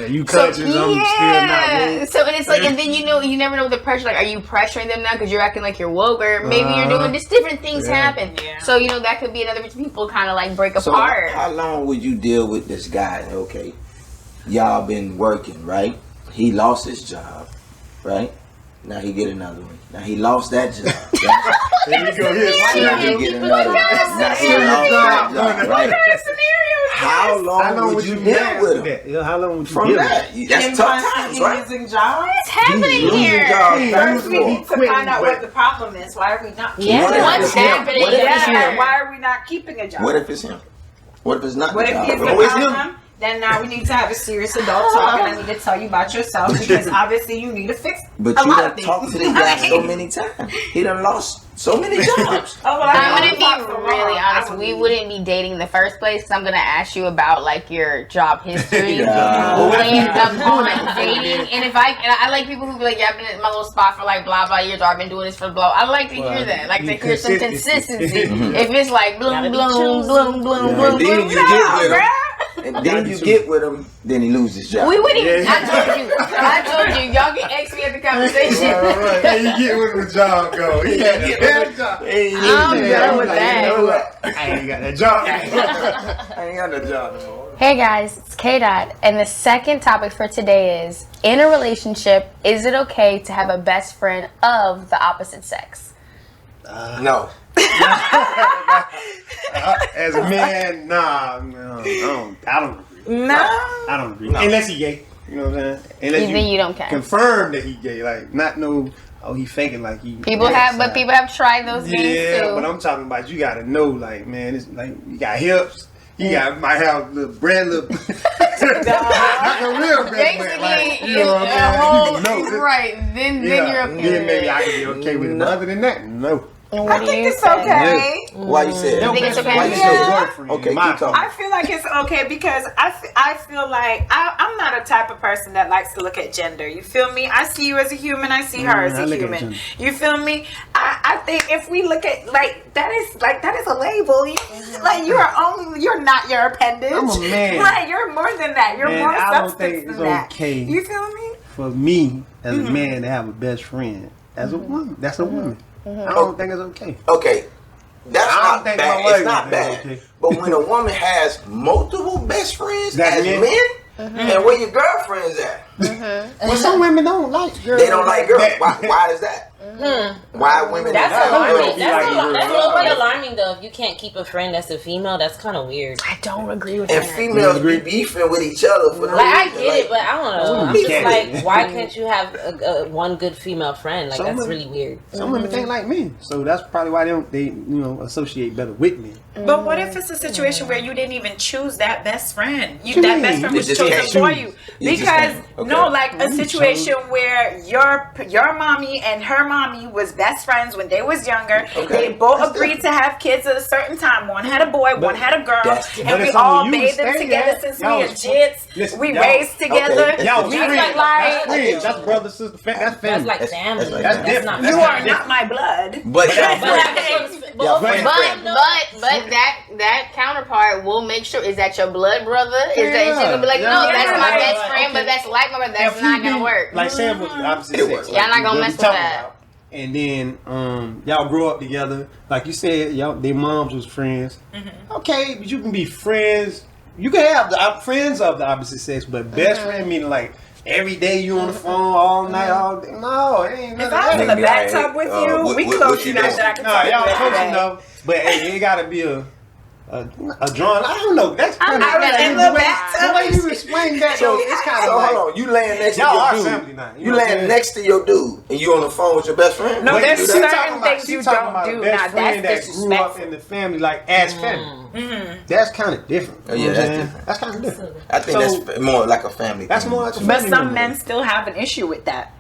[SPEAKER 3] you cut yours, I'm still not. So and it's like, and then you never know with the pressure. Like, are you pressuring them now because you're acting like you're woke, or maybe you're doing just different things happen. Yeah. So that could be another reason people kind of break apart.
[SPEAKER 6] How long would you deal with this guy? Okay, y'all been working, right? He lost his job, right? Now he get another one. Now he lost that job. Right?
[SPEAKER 2] There you go.
[SPEAKER 6] Now he get another one. Now he lost that job, right? How long would you deal with him?
[SPEAKER 2] How long would you
[SPEAKER 6] from
[SPEAKER 2] deal
[SPEAKER 6] that? That's tough times, right?
[SPEAKER 5] Losing jobs.
[SPEAKER 3] What's happening here?
[SPEAKER 5] First, we need to find out what the problem is. Why are we not?
[SPEAKER 3] What's happening?
[SPEAKER 5] Why are we not keeping a job?
[SPEAKER 6] What if it's him? What if it's not?
[SPEAKER 5] What if it's the problem? Then now we need to have a serious adult talk, and I need to tell you about yourself because obviously you need to fix.
[SPEAKER 6] But you done talked to this guy so many times. He done lost so many jobs.
[SPEAKER 3] I'm gonna be really honest. We wouldn't be dating in the first place because I'm gonna ask you about your job history. Plans upon dating, and I like people who be like, I've been at my little spot for blah blah years, or I've been doing this for blah. I like to hear that. Like to hear some consistency. If it's like bloom bloom bloom bloom bloom bloom,
[SPEAKER 6] and then you get with him, then he loses his job.
[SPEAKER 3] We wouldn't even. I told you. Y'all can ask me at the conversation.
[SPEAKER 2] Right. Hey, you get with the job, go. He got that job.
[SPEAKER 3] I'm done with that.
[SPEAKER 2] I ain't got that job.
[SPEAKER 6] I ain't got that job no more.
[SPEAKER 3] Hey guys, it's K-Dot, and the second topic for today is, in a relationship, is it okay to have a best friend of the opposite sex?
[SPEAKER 6] No.
[SPEAKER 2] As a man, nah, I don't agree.
[SPEAKER 5] No.
[SPEAKER 2] I don't agree. No. Unless he gay. You know what I'm saying? Unless
[SPEAKER 3] you don't care.
[SPEAKER 2] Confirm that he gay. Not no, he faking like he.
[SPEAKER 3] People have tried those things too.
[SPEAKER 2] Yeah, but I'm talking about you gotta know, man, it's you got hips. You might have little bread, not the real bread,
[SPEAKER 3] basically,
[SPEAKER 2] you know what I'm saying? You know,
[SPEAKER 3] right? Then you're okay.
[SPEAKER 2] Then maybe I can be okay with it. But other than that, no.
[SPEAKER 5] I think it's okay.
[SPEAKER 6] Why you say
[SPEAKER 3] I think it's okay.
[SPEAKER 6] Why you say okay, keep talking.
[SPEAKER 5] I feel like it's okay because I feel like I'm not a type of person that likes to look at gender. You feel me? I see you as a human. I see her as a human. You feel me? I I think if we look at that is a label. Like you're not your appendage.
[SPEAKER 2] I'm a man.
[SPEAKER 5] Right, you're more than that. You're more
[SPEAKER 2] I don't
[SPEAKER 5] substance
[SPEAKER 2] think it's
[SPEAKER 5] than that.
[SPEAKER 2] okay.
[SPEAKER 5] You feel me?
[SPEAKER 2] For me as a man to have a best friend as a woman. That's a woman. I don't think it's okay.
[SPEAKER 6] Okay. That's not bad. It's not bad.
[SPEAKER 2] Okay.
[SPEAKER 6] But when a woman has multiple best friends
[SPEAKER 2] That's
[SPEAKER 6] as
[SPEAKER 2] men?
[SPEAKER 6] and where your girlfriends at?
[SPEAKER 2] Well, some women don't like girls.
[SPEAKER 6] They don't like girls. Why is that? Why women?
[SPEAKER 1] That's
[SPEAKER 6] don't like
[SPEAKER 1] alarming.
[SPEAKER 6] girls?
[SPEAKER 1] That's a little bit alarming though. If you can't keep a friend that's a female, that's kind of weird.
[SPEAKER 5] I don't agree with
[SPEAKER 6] And
[SPEAKER 5] that.
[SPEAKER 6] females be beefing with each other for no
[SPEAKER 1] I
[SPEAKER 6] reason.
[SPEAKER 1] get it, but I don't know. I'm
[SPEAKER 2] be
[SPEAKER 1] just
[SPEAKER 2] catty.
[SPEAKER 1] like, why can't you have one good female friend? Like, that's really weird.
[SPEAKER 2] Some women think like men, so that's probably why they associate better with men.
[SPEAKER 5] But what if it's a situation where you didn't even choose that best friend?
[SPEAKER 2] What you
[SPEAKER 5] That
[SPEAKER 2] mean?
[SPEAKER 5] best friend
[SPEAKER 2] You
[SPEAKER 5] was
[SPEAKER 6] just
[SPEAKER 5] chosen
[SPEAKER 6] can't
[SPEAKER 5] for
[SPEAKER 6] choose.
[SPEAKER 5] you.
[SPEAKER 6] You just
[SPEAKER 5] Because
[SPEAKER 6] can't. Okay.
[SPEAKER 5] no, like a
[SPEAKER 2] You
[SPEAKER 5] situation where your mommy and her mommy was best friends when they was younger.
[SPEAKER 6] Okay.
[SPEAKER 5] They both agreed to have kids at a certain time. One had a boy, one had a girl,
[SPEAKER 6] that's-
[SPEAKER 5] and
[SPEAKER 2] but
[SPEAKER 5] we
[SPEAKER 2] it's on
[SPEAKER 5] all
[SPEAKER 2] you
[SPEAKER 5] bathed them
[SPEAKER 2] stay
[SPEAKER 5] together
[SPEAKER 2] at.
[SPEAKER 5] since
[SPEAKER 2] Y'all
[SPEAKER 5] we were
[SPEAKER 2] was-
[SPEAKER 5] jits.
[SPEAKER 2] Listen,
[SPEAKER 5] We
[SPEAKER 2] y'all-
[SPEAKER 5] raised together.
[SPEAKER 6] Okay.
[SPEAKER 2] Y'all was
[SPEAKER 5] We
[SPEAKER 2] friends.
[SPEAKER 5] like,
[SPEAKER 2] That's friends. That's brother, sister, that's
[SPEAKER 1] That's
[SPEAKER 2] family.
[SPEAKER 1] like
[SPEAKER 6] That's-
[SPEAKER 1] family.
[SPEAKER 6] that's like
[SPEAKER 1] That's,
[SPEAKER 2] family.
[SPEAKER 1] not.
[SPEAKER 2] That's
[SPEAKER 5] You
[SPEAKER 2] not
[SPEAKER 5] are not my blood.
[SPEAKER 6] But
[SPEAKER 1] But
[SPEAKER 3] that counterpart will make sure, is that your blood brother? Is that she's gonna be like, no, that's my
[SPEAKER 5] Yeah.
[SPEAKER 3] best friend, but that's like my brother. That's
[SPEAKER 2] If
[SPEAKER 3] not
[SPEAKER 2] you
[SPEAKER 3] gonna
[SPEAKER 2] be-
[SPEAKER 3] work.
[SPEAKER 2] Like Sam was the opposite
[SPEAKER 6] It
[SPEAKER 2] sex.
[SPEAKER 6] works.
[SPEAKER 2] like
[SPEAKER 3] Y'all not
[SPEAKER 2] we
[SPEAKER 3] gonna
[SPEAKER 2] were
[SPEAKER 3] mess with
[SPEAKER 2] talking
[SPEAKER 3] that.
[SPEAKER 2] about. And then y'all grow up together. Like you said, their moms was friends. Okay, but you can be friends. You can have the friends of the opposite sex, but best friend meaning like every day you on the phone all night, all day. No, it ain't
[SPEAKER 5] If
[SPEAKER 2] none of
[SPEAKER 5] I was in
[SPEAKER 2] that.
[SPEAKER 5] the bathtub with you, we close
[SPEAKER 6] you
[SPEAKER 5] enough
[SPEAKER 6] doing?
[SPEAKER 5] that I can
[SPEAKER 2] Nah,
[SPEAKER 5] talk to
[SPEAKER 2] y'all
[SPEAKER 5] you
[SPEAKER 2] close
[SPEAKER 5] every day.
[SPEAKER 2] enough, but hey, it gotta be a drawing. I don't know. That's kind
[SPEAKER 3] not gonna
[SPEAKER 5] in
[SPEAKER 3] do
[SPEAKER 5] the
[SPEAKER 2] the way
[SPEAKER 5] bathtub.
[SPEAKER 2] you explain that. though, it's kind
[SPEAKER 6] So
[SPEAKER 2] of like
[SPEAKER 6] hold on, you laying next to
[SPEAKER 2] y'all are
[SPEAKER 6] your
[SPEAKER 2] family
[SPEAKER 6] dude.
[SPEAKER 2] now.
[SPEAKER 6] You
[SPEAKER 2] know what I'm
[SPEAKER 6] laying
[SPEAKER 2] saying?
[SPEAKER 6] next to your dude, and you on the phone with your best friend.
[SPEAKER 5] No,
[SPEAKER 2] But
[SPEAKER 5] there's
[SPEAKER 2] she
[SPEAKER 5] certain
[SPEAKER 2] talking about-
[SPEAKER 5] things
[SPEAKER 2] she
[SPEAKER 5] you
[SPEAKER 2] talking
[SPEAKER 5] don't
[SPEAKER 2] about
[SPEAKER 5] do.
[SPEAKER 2] a best
[SPEAKER 5] Now,
[SPEAKER 2] friend
[SPEAKER 5] that's
[SPEAKER 2] that grew up
[SPEAKER 5] disrespectful.
[SPEAKER 2] in the family like as family. That's kind of different.
[SPEAKER 6] Oh,
[SPEAKER 2] You
[SPEAKER 6] yeah,
[SPEAKER 2] know what
[SPEAKER 6] that's
[SPEAKER 2] I'm saying?
[SPEAKER 6] different.
[SPEAKER 2] That's kind of different.
[SPEAKER 6] I think
[SPEAKER 2] So-
[SPEAKER 6] that's more like a family.
[SPEAKER 2] That's
[SPEAKER 6] thing.
[SPEAKER 2] more like a
[SPEAKER 5] But
[SPEAKER 2] family
[SPEAKER 5] some
[SPEAKER 2] member.
[SPEAKER 5] men still have an issue with that.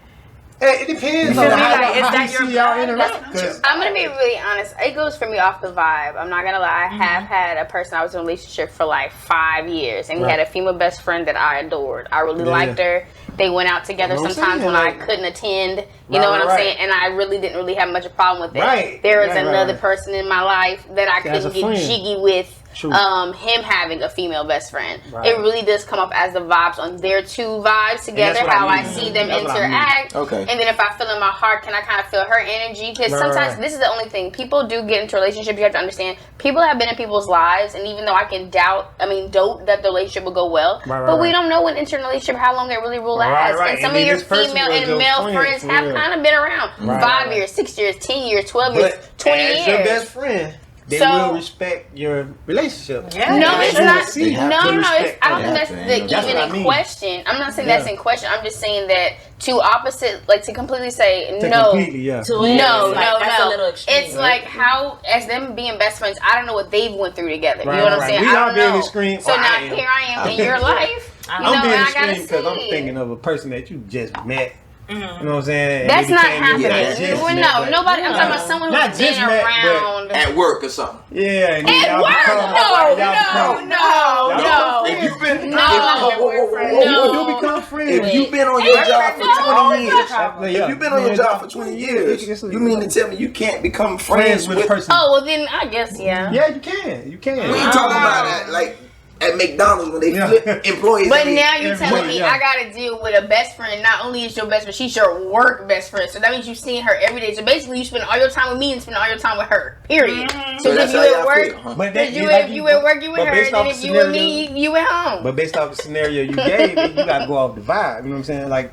[SPEAKER 2] It depends
[SPEAKER 5] You
[SPEAKER 2] on
[SPEAKER 5] feel me?
[SPEAKER 2] how,
[SPEAKER 5] Like, is
[SPEAKER 2] how
[SPEAKER 5] that
[SPEAKER 2] you
[SPEAKER 5] your
[SPEAKER 2] see y'all
[SPEAKER 5] blood?
[SPEAKER 2] interact.
[SPEAKER 5] That's not
[SPEAKER 2] 'Cause
[SPEAKER 3] I'm gonna be really honest. It goes for me off the vibe. I'm not gonna lie. I have had a person I was in a relationship for like 5 years, and we
[SPEAKER 2] Right.
[SPEAKER 3] had a female best friend that I adored. I really
[SPEAKER 2] Yeah.
[SPEAKER 3] liked her. They went out together
[SPEAKER 2] You know what I'm
[SPEAKER 3] sometimes
[SPEAKER 2] saying?
[SPEAKER 3] when I
[SPEAKER 2] Like-
[SPEAKER 3] couldn't attend. You
[SPEAKER 2] Right,
[SPEAKER 3] know what I'm
[SPEAKER 2] right,
[SPEAKER 3] saying? And I really didn't really have much of a problem with it.
[SPEAKER 2] Right.
[SPEAKER 3] There was
[SPEAKER 2] Right, right,
[SPEAKER 3] another
[SPEAKER 2] right.
[SPEAKER 3] person in my life that I
[SPEAKER 2] As a
[SPEAKER 3] couldn't get
[SPEAKER 2] friend.
[SPEAKER 3] jiggy with.
[SPEAKER 2] True.
[SPEAKER 3] Him having a female best friend.
[SPEAKER 2] Right.
[SPEAKER 3] It really does come up as the vibes on their two vibes together,
[SPEAKER 2] that's what I
[SPEAKER 3] how I
[SPEAKER 2] mean.
[SPEAKER 3] see them
[SPEAKER 2] That's what I mean.
[SPEAKER 3] interact.
[SPEAKER 6] Okay.
[SPEAKER 3] And then if I feel in my heart, can I kind of feel her energy? Because
[SPEAKER 2] Right,
[SPEAKER 3] sometimes
[SPEAKER 2] right.
[SPEAKER 3] this is the only thing. People do get into relationships. You have to understand. People have been in people's lives, and even though I can dote that the relationship will go well,
[SPEAKER 2] Right,
[SPEAKER 3] but we
[SPEAKER 2] right.
[SPEAKER 3] don't know when entering a relationship how long it really will
[SPEAKER 2] Right,
[SPEAKER 3] last.
[SPEAKER 2] right.
[SPEAKER 3] And some
[SPEAKER 2] And
[SPEAKER 3] of
[SPEAKER 2] then
[SPEAKER 3] your
[SPEAKER 2] this person
[SPEAKER 3] female
[SPEAKER 2] was
[SPEAKER 3] and
[SPEAKER 2] your
[SPEAKER 3] male
[SPEAKER 2] friend,
[SPEAKER 3] friends
[SPEAKER 2] for
[SPEAKER 3] have
[SPEAKER 2] real.
[SPEAKER 3] kind of been around
[SPEAKER 2] Right,
[SPEAKER 3] 5
[SPEAKER 2] right.
[SPEAKER 3] years, 6 years, 10 years, 12 years,
[SPEAKER 2] But
[SPEAKER 3] 20
[SPEAKER 2] as
[SPEAKER 3] years.
[SPEAKER 2] your best friend, they
[SPEAKER 3] So-
[SPEAKER 2] will respect your relationship.
[SPEAKER 5] Yeah.
[SPEAKER 3] No,
[SPEAKER 2] They
[SPEAKER 3] it's
[SPEAKER 2] will
[SPEAKER 3] not.
[SPEAKER 2] see
[SPEAKER 6] have
[SPEAKER 3] No,
[SPEAKER 6] to
[SPEAKER 3] no, it's,
[SPEAKER 2] respect
[SPEAKER 3] I don't
[SPEAKER 2] that.
[SPEAKER 3] think that's
[SPEAKER 6] That's
[SPEAKER 3] the,
[SPEAKER 2] what
[SPEAKER 3] even
[SPEAKER 2] I
[SPEAKER 3] in
[SPEAKER 2] mean.
[SPEAKER 3] question. I'm not saying
[SPEAKER 2] Yeah.
[SPEAKER 3] that's in question. I'm just saying that to opposite, like to completely say
[SPEAKER 2] To
[SPEAKER 3] no.
[SPEAKER 2] completely, yeah.
[SPEAKER 1] To it,
[SPEAKER 3] No,
[SPEAKER 1] it's like,
[SPEAKER 3] no,
[SPEAKER 1] that's
[SPEAKER 3] no.
[SPEAKER 1] a little extreme.
[SPEAKER 3] It's like how, as them being best friends, I don't know what they've went through together.
[SPEAKER 2] Right,
[SPEAKER 3] you know what I'm
[SPEAKER 2] right.
[SPEAKER 3] saying?
[SPEAKER 2] We
[SPEAKER 3] I
[SPEAKER 2] all
[SPEAKER 3] don't
[SPEAKER 2] being
[SPEAKER 3] know.
[SPEAKER 2] extreme.
[SPEAKER 3] So
[SPEAKER 2] Or
[SPEAKER 3] now
[SPEAKER 2] I am.
[SPEAKER 3] here I am in your life. You know,
[SPEAKER 2] I'm being
[SPEAKER 3] and I gotta
[SPEAKER 2] extreme because I'm
[SPEAKER 3] see.
[SPEAKER 2] thinking of a person that you just met. You know what I'm saying? And
[SPEAKER 3] That's
[SPEAKER 2] they
[SPEAKER 3] not
[SPEAKER 2] became your-
[SPEAKER 3] happening.
[SPEAKER 6] Yeah,
[SPEAKER 2] just
[SPEAKER 3] Well,
[SPEAKER 2] met,
[SPEAKER 3] no,
[SPEAKER 2] but-
[SPEAKER 3] nobody. I'm talking about someone
[SPEAKER 2] Not
[SPEAKER 3] who's
[SPEAKER 2] just
[SPEAKER 3] been
[SPEAKER 2] met, but-
[SPEAKER 3] around.
[SPEAKER 6] At work or something.
[SPEAKER 2] Yeah, and then
[SPEAKER 3] At
[SPEAKER 2] y'all
[SPEAKER 3] work?
[SPEAKER 2] become-
[SPEAKER 3] No,
[SPEAKER 2] y'all
[SPEAKER 3] no,
[SPEAKER 2] become-
[SPEAKER 3] no.
[SPEAKER 6] If you've been,
[SPEAKER 3] No.
[SPEAKER 2] You do become friends.
[SPEAKER 6] if you've been on your job for 20 years,
[SPEAKER 2] Yeah.
[SPEAKER 6] if you've been on your job for 20 years, you mean to tell me you can't become friends
[SPEAKER 2] with a
[SPEAKER 6] with?
[SPEAKER 2] person.
[SPEAKER 3] Oh well, then I guess yeah.
[SPEAKER 2] Yeah, you can. You can.
[SPEAKER 6] We talking about that like at McDonald's when they
[SPEAKER 2] Yeah.
[SPEAKER 6] flip employees.
[SPEAKER 3] But
[SPEAKER 6] every-
[SPEAKER 3] now you're
[SPEAKER 2] every
[SPEAKER 3] telling
[SPEAKER 2] week,
[SPEAKER 3] me
[SPEAKER 2] yeah.
[SPEAKER 3] I gotta deal with a best friend. Not only is your best friend, she's your work best friend. So that means you've seen her every day. So basically, you spend all your time with me and spend all your time with her. Period. So if
[SPEAKER 6] that's
[SPEAKER 3] you
[SPEAKER 6] how
[SPEAKER 3] at
[SPEAKER 6] y'all
[SPEAKER 3] work,
[SPEAKER 6] feel, huh?
[SPEAKER 2] But that-
[SPEAKER 3] if you
[SPEAKER 2] like
[SPEAKER 3] if you at work, you with
[SPEAKER 2] but
[SPEAKER 3] her.
[SPEAKER 2] based
[SPEAKER 3] And
[SPEAKER 2] off
[SPEAKER 3] then if
[SPEAKER 2] the
[SPEAKER 3] you with
[SPEAKER 2] scenario-
[SPEAKER 3] me, you at home.
[SPEAKER 2] But based off the scenario you gave, you got to go off the vibe. You know what I'm saying? Like,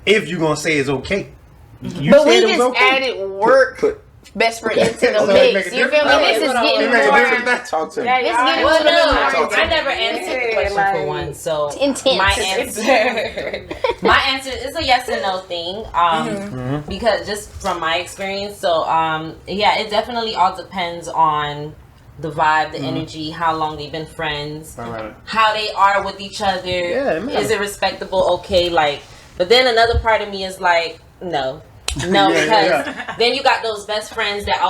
[SPEAKER 2] if you're gonna say it's okay, you
[SPEAKER 3] But we
[SPEAKER 2] said it was
[SPEAKER 3] just
[SPEAKER 2] okay.
[SPEAKER 3] added work
[SPEAKER 6] Put-
[SPEAKER 3] best friend into the
[SPEAKER 2] So it
[SPEAKER 3] mix.
[SPEAKER 2] make a
[SPEAKER 3] You feel me?
[SPEAKER 2] difference?
[SPEAKER 3] This is
[SPEAKER 1] It
[SPEAKER 3] getting
[SPEAKER 2] It make a
[SPEAKER 3] more
[SPEAKER 2] difference.
[SPEAKER 6] Talk to me.
[SPEAKER 3] It's getting
[SPEAKER 1] Well,
[SPEAKER 3] a little
[SPEAKER 1] no,
[SPEAKER 3] bit more
[SPEAKER 1] I never answered the question
[SPEAKER 5] like,
[SPEAKER 1] for one, so
[SPEAKER 3] intense.
[SPEAKER 1] my answer is a yes and no thing. Because just from my experience, so yeah, it definitely all depends on the vibe, the energy, how long they've been friends,
[SPEAKER 2] Right.
[SPEAKER 1] how they are with each other.
[SPEAKER 2] Yeah, it matters.
[SPEAKER 1] Is it respectable? Okay, like, but then another part of me is like, no. No,
[SPEAKER 2] Yeah,
[SPEAKER 1] because
[SPEAKER 2] yeah.
[SPEAKER 1] then you got those best friends that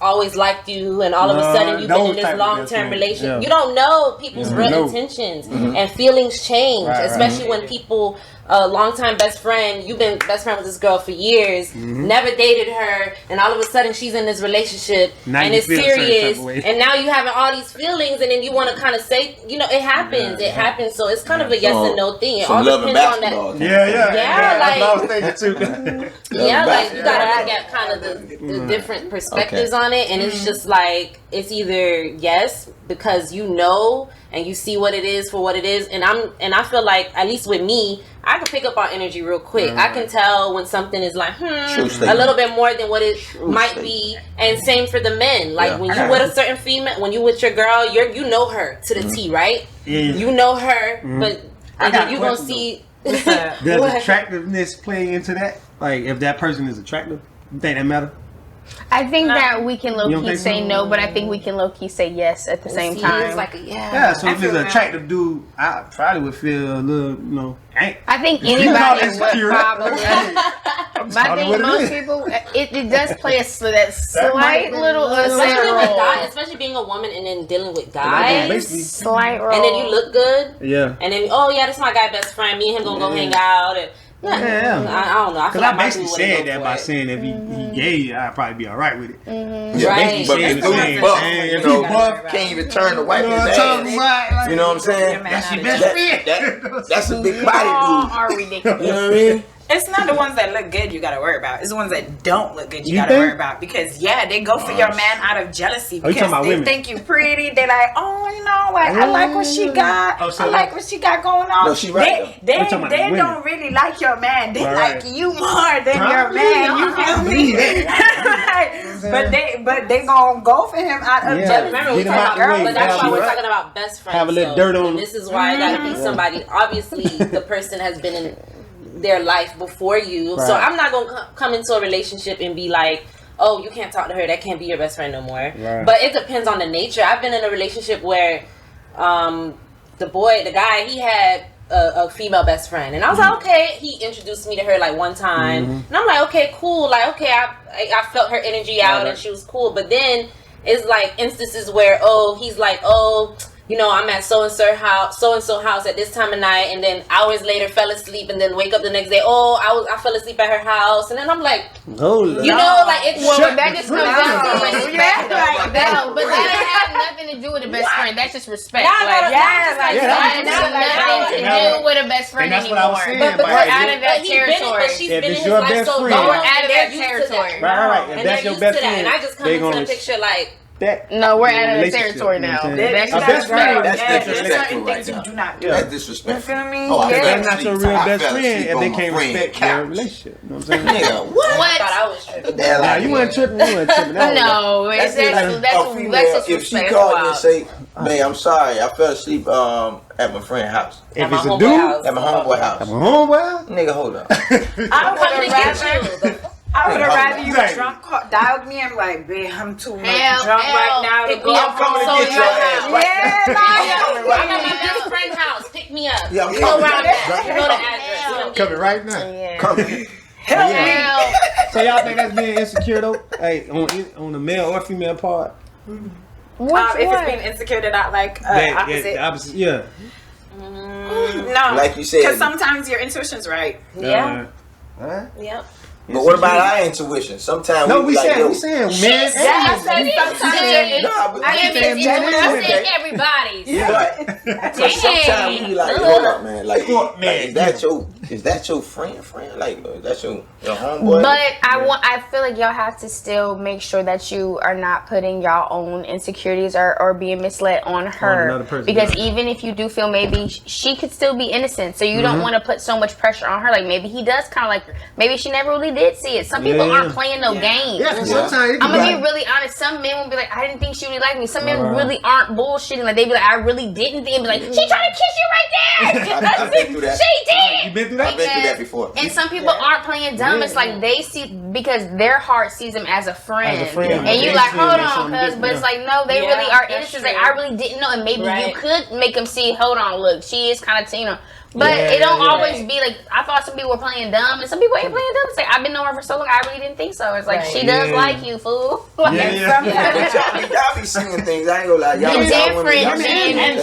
[SPEAKER 1] always liked you, and all of a sudden you've been
[SPEAKER 2] those
[SPEAKER 1] in this
[SPEAKER 2] type of
[SPEAKER 1] long
[SPEAKER 2] best
[SPEAKER 1] term
[SPEAKER 2] friends,
[SPEAKER 1] relationship.
[SPEAKER 2] yeah.
[SPEAKER 1] You don't know people's real
[SPEAKER 2] No.
[SPEAKER 1] intentions, and feelings change,
[SPEAKER 2] Right,
[SPEAKER 1] especially when people a longtime best friend, you've been best friend with this girl for years, never dated her, and all of a sudden she's in this relationship and it's serious, and now you having all these feelings, and then you want to kind of say, you know, it happens, happens. So it's kind of a yes and no thing. It all depends on that.
[SPEAKER 2] Yeah.
[SPEAKER 1] Like,
[SPEAKER 2] I was thinking too.
[SPEAKER 1] like you gotta look at kind of the different perspectives on it, and it's just like it's either yes because you know and you see what it is for what it is, and I feel like at least with me, I can pick up on energy real quick. I can tell when something is like a little bit more than what it might be, and same for the men. Like when you with a certain female, when you with your girl, you know her to the T, right? You know her, but and then you gonna see.
[SPEAKER 2] Does attractiveness play into that? Like if that person is attractive, you think that matter?
[SPEAKER 3] I think that we can low-key say no, but I think we can low-key say yes at the same time.
[SPEAKER 1] It's like
[SPEAKER 2] so if it's an attractive dude, I probably would feel a little, you know,
[SPEAKER 3] I think anybody would probably. But I think most people, it does play a slight little
[SPEAKER 1] especially being a woman and then dealing with guys.
[SPEAKER 3] Slight role.
[SPEAKER 1] And then you look good.
[SPEAKER 2] Yeah.
[SPEAKER 1] And then, this is my guy best friend. Me and him gonna go hang out. And, I don't know.
[SPEAKER 2] Because I basically said that by saying if he gay, I'd probably be all right with it.
[SPEAKER 6] Right. But if he buff, can't even turn the wife his ass. You know what I'm saying?
[SPEAKER 2] That's your best friend.
[SPEAKER 6] That's a big body dude.
[SPEAKER 3] Are ridiculous.
[SPEAKER 6] You know what I mean?
[SPEAKER 5] It's not the ones that look good you gotta worry about. It's the ones that don't look good you gotta worry about. Because they go for your man out of jealousy because they think you pretty. They're like, I like what she got. I like what she got going on.
[SPEAKER 6] No, she right.
[SPEAKER 5] They don't really like your man. They like you more than your man. You feel me? But they gonna go for him out of jealousy.
[SPEAKER 1] Remember we talking about girls, but that's why we're talking about best friends.
[SPEAKER 2] Have a little dirt on.
[SPEAKER 1] This is why I gotta be somebody. Obviously, the person has been in their life before you, so I'm not gonna come into a relationship and be like, oh, you can't talk to her, that can't be your best friend no more. But it depends on the nature. I've been in a relationship where the guy, he had a female best friend, and I was like, okay, he introduced me to her like one time, and I'm like, okay, cool, like, okay, I felt her energy out and she was cool. But then it's like instances where he's like, I'm at so and so house at this time of night, and then hours later fell asleep, and then wake up the next day. I fell asleep at her house, and then I'm like, it's
[SPEAKER 3] that just comes down to respect. But that has nothing to do with a best friend. That's just respect. Nothing to do with a best friend anymore. But we're out of that territory.
[SPEAKER 2] If it's your best friend,
[SPEAKER 3] we're out of that territory.
[SPEAKER 2] Right. If that's your best friend,
[SPEAKER 1] and I just come into the picture like.
[SPEAKER 3] No, we're out of the territory now.
[SPEAKER 6] That's disrespectful right now.
[SPEAKER 5] Do not do.
[SPEAKER 6] That's disrespectful.
[SPEAKER 5] You feel me?
[SPEAKER 2] That's not your real best friend if they can't respect your relationship. You know what I'm saying?
[SPEAKER 6] What?
[SPEAKER 1] I thought I was tripping.
[SPEAKER 2] Nah, you weren't tripping.
[SPEAKER 3] No, that's just
[SPEAKER 6] if she called you and say, "Man, I'm sorry, I fell asleep at my friend's house."
[SPEAKER 2] If it's a dude,
[SPEAKER 6] at my homeboy house.
[SPEAKER 2] At my homeboy?
[SPEAKER 6] Nigga, hold up.
[SPEAKER 5] I would have rather you drunk dialed me and like, babe, I'm too drunk right now to go.
[SPEAKER 6] I'm coming to get your ass right now.
[SPEAKER 1] I'm at my best friend's house. Pick me up.
[SPEAKER 6] Yeah, I'm
[SPEAKER 1] you know where I'm
[SPEAKER 6] coming.
[SPEAKER 1] at. You know the address.
[SPEAKER 2] Coming right now.
[SPEAKER 3] Yeah.
[SPEAKER 6] Coming.
[SPEAKER 2] So y'all think that's being insecure though? Hey, on the male or female part?
[SPEAKER 5] If it's being insecure, they're not like opposite.
[SPEAKER 2] Opposite, yeah.
[SPEAKER 5] No,
[SPEAKER 6] like you said,
[SPEAKER 5] because sometimes your intuition's right.
[SPEAKER 1] Yeah. Yep.
[SPEAKER 6] But what about our intuition? Sometimes
[SPEAKER 2] we saying men.
[SPEAKER 3] I said everybody's.
[SPEAKER 6] But sometimes we be like, hold up, man. Like, is that your friend? Like, is that your homeboy?
[SPEAKER 3] But I feel like y'all have to still make sure that you are not putting y'all own insecurities or being misled on her. Because even if you do feel maybe she could still be innocent, so you don't want to put so much pressure on her. Like maybe he does kind of like her. Maybe she never really did see it. Some people aren't playing no games.
[SPEAKER 2] Sometimes
[SPEAKER 3] I'm gonna be really honest. Some men will be like, I didn't think she really liked me. Some men really aren't bullshitting. Like they be like, I really didn't think. And be like, she tried to kiss you right there.
[SPEAKER 6] I've been through that.
[SPEAKER 3] She did.
[SPEAKER 2] You been through that?
[SPEAKER 6] I've been through that before.
[SPEAKER 3] And some people aren't playing dumb. It's like they see because their heart sees him as a friend. And you like, hold on, cuz. But it's like, no, they really are innocent. Like I really didn't know. And maybe you could make them see, hold on, look, she is kind of, But it don't always be like, I thought some people were playing dumb and some people ain't playing dumb. It's like, I've been knowing her for so long, I really didn't think so. It's like, she does like you, fool. Like,
[SPEAKER 6] Y'all be seeing things. I ain't gonna lie. Y'all
[SPEAKER 3] different.
[SPEAKER 1] Men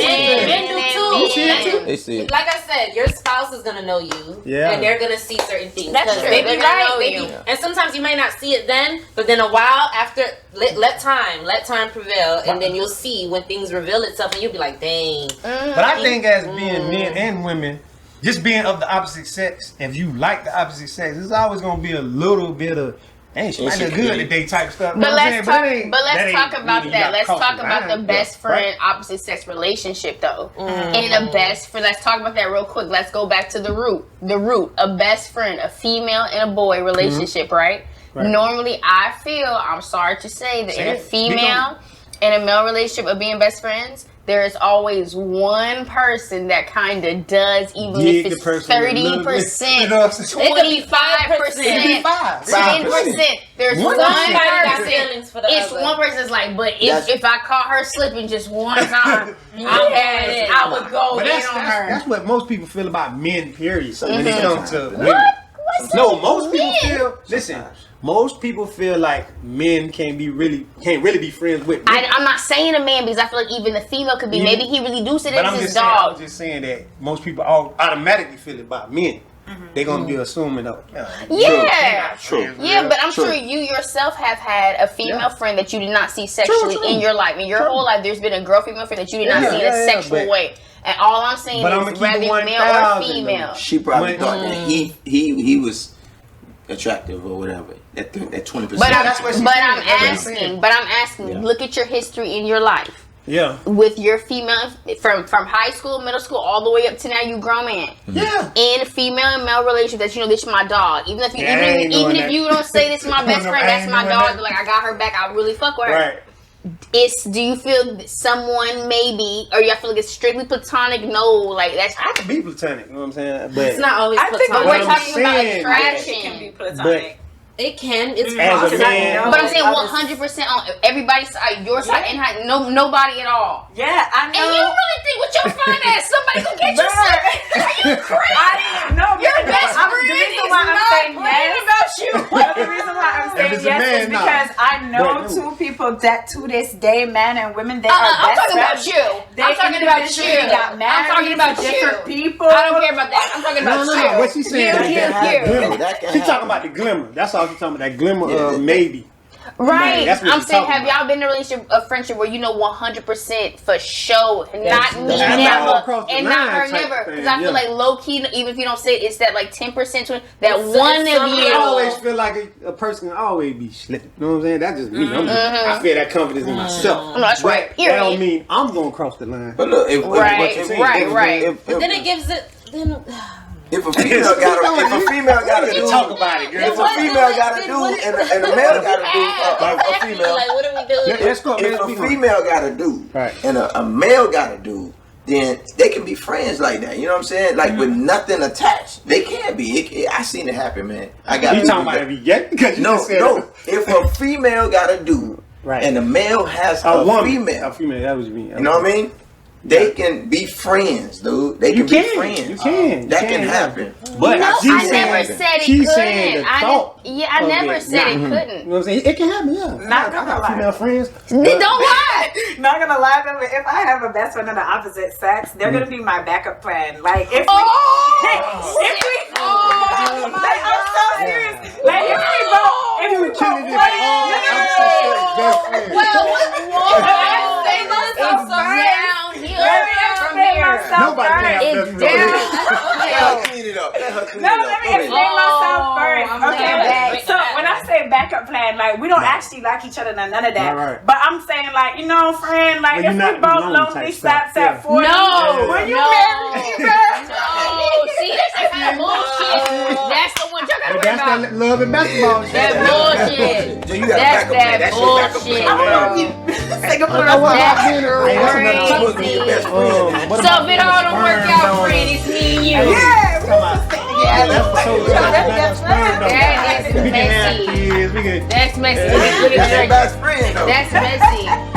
[SPEAKER 1] do too.
[SPEAKER 6] They see it.
[SPEAKER 1] Like I said, your spouse is gonna know you, and they're gonna see certain things.
[SPEAKER 3] That's true.
[SPEAKER 1] They be right. And sometimes you may not see it then, but then a while after, let time prevail, and then you'll see when things reveal itself, and you'll be like, dang.
[SPEAKER 2] But I think as being men and women, just being of the opposite sex, if you like the opposite sex, there's always gonna be a little bit of, dang, she might look good today type stuff.
[SPEAKER 3] But let's talk about that. Let's talk about the best friend opposite sex relationship though. And a best friend. Let's talk about that real quick. Let's go back to the root. The root. A best friend, a female and a boy relationship, right? Normally, I feel, I'm sorry to say, that in a female and a male relationship of being best friends, there is always one person that kind of does, even if it's 30%, 25%, 10%. There's one person. It's one person that's like, but if I caught her slipping just one time, I would go in on her.
[SPEAKER 2] That's what most people feel about men, period. When it comes to women. No, most people feel. Listen. Most people feel like men can't really be friends with women.
[SPEAKER 3] I'm not saying a man because I feel like even the female could be. Maybe he really do sit as his dog.
[SPEAKER 2] I'm just saying that most people automatically feel it about men. They're gonna be assuming though.
[SPEAKER 3] True. Yeah, but I'm sure you yourself have had a female friend that you did not see sexually in your life. In your whole life, there's been a girl female friend that you did not see in a sexual way. And all I'm saying is whether male or female.
[SPEAKER 6] She probably thought that he was attractive or whatever. That 20%.
[SPEAKER 3] But I'm asking. Look at your history in your life.
[SPEAKER 2] Yeah.
[SPEAKER 3] With your female from high school, middle school, all the way up to now, you grown man.
[SPEAKER 2] Yeah.
[SPEAKER 3] In female and male relationship, that you know this is my dog. Even if you don't say this is my best friend, that's my dog. Like I got her back. I really fuck with her.
[SPEAKER 2] Right.
[SPEAKER 3] Do you feel someone maybe, or you feel like it's strictly platonic? No, like that's.
[SPEAKER 2] I can be platonic. You know what I'm saying? But
[SPEAKER 1] it's not always platonic.
[SPEAKER 3] But we're talking about attraction.
[SPEAKER 5] It can be platonic.
[SPEAKER 1] It can. It's
[SPEAKER 2] as a man.
[SPEAKER 3] But I'm saying 100% on everybody's side, your side, and nobody at all.
[SPEAKER 5] Yeah, I know.
[SPEAKER 3] And you really think with your fine ass somebody could get you something? Are you crazy?
[SPEAKER 5] I didn't know.
[SPEAKER 3] Your best friend
[SPEAKER 5] The reason why I'm saying yes
[SPEAKER 3] about you.
[SPEAKER 5] The reason why I'm saying yes is because I know two people that to this day, men and women, they are
[SPEAKER 3] I'm
[SPEAKER 5] best
[SPEAKER 3] talking about
[SPEAKER 5] friends.
[SPEAKER 3] you. I'm talking about you.
[SPEAKER 5] Got married.
[SPEAKER 3] I'm talking about
[SPEAKER 5] different people.
[SPEAKER 3] I don't care about that. I'm talking about you.
[SPEAKER 2] No. What she's saying
[SPEAKER 3] You.
[SPEAKER 2] She's talking about the glimmer. That's all she's talking about. That glimmer of maybe.
[SPEAKER 3] Right.
[SPEAKER 2] Man,
[SPEAKER 3] I'm saying, have y'all been in a relationship, a friendship where you know 100% for sure, not me, never, and not her, never? Because I feel like low key, even if you don't say it, it's that like 10% that one of you.
[SPEAKER 2] I always feel like a person can always be slipping. You know what I'm saying? That's just me. I feel that confidence in myself.
[SPEAKER 3] No, that's right.
[SPEAKER 2] That don't mean I'm gonna cross the line.
[SPEAKER 6] But look,
[SPEAKER 3] right.
[SPEAKER 1] But then it gives it.
[SPEAKER 6] If a female got to do,
[SPEAKER 2] talk about it, girl.
[SPEAKER 6] If a female got to do, and a male got to do, a female.
[SPEAKER 1] Like, what are we doing?
[SPEAKER 6] If a female got to do, and a male got to do, then they can be friends like that. You know what I'm saying? Like with nothing attached, they can be. I seen it happen, man. I got.
[SPEAKER 2] You talking about if you get? No.
[SPEAKER 6] If a female got to do, and a male has a female,
[SPEAKER 2] that was me.
[SPEAKER 6] You know what I mean? They can be friends, dude. They can be friends.
[SPEAKER 2] You can.
[SPEAKER 6] That can happen.
[SPEAKER 2] But
[SPEAKER 3] no, I never said it couldn't.
[SPEAKER 2] Saying
[SPEAKER 3] I never said it couldn't.
[SPEAKER 2] You know what I'm saying? It can happen, yeah.
[SPEAKER 5] Not gonna lie.
[SPEAKER 2] Female friends.
[SPEAKER 3] Don't lie.
[SPEAKER 5] Not gonna lie though, if I have a best friend of the opposite sex, they're gonna be my backup plan. Like if we like I'm so serious. Like if we both
[SPEAKER 2] Nobody
[SPEAKER 3] it's down.
[SPEAKER 6] Clean it up.
[SPEAKER 5] No, let me explain myself first. Okay, so when I say backup plan, like we don't actually like each other, none of that.
[SPEAKER 2] Right.
[SPEAKER 5] But I'm saying, like, you know, friend, like if we both lonely stops at 40, when you marry me,
[SPEAKER 3] see, that's that bullshit. That's the one you're gonna
[SPEAKER 2] That's that love and basketball shit.
[SPEAKER 3] That bullshit.
[SPEAKER 6] That's
[SPEAKER 3] that bullshit.
[SPEAKER 5] I don't know if you Singapore.
[SPEAKER 3] So if it all don't work out, friend, it's me and you. That's messy. That's messy.
[SPEAKER 6] That's best friend.
[SPEAKER 3] That's messy.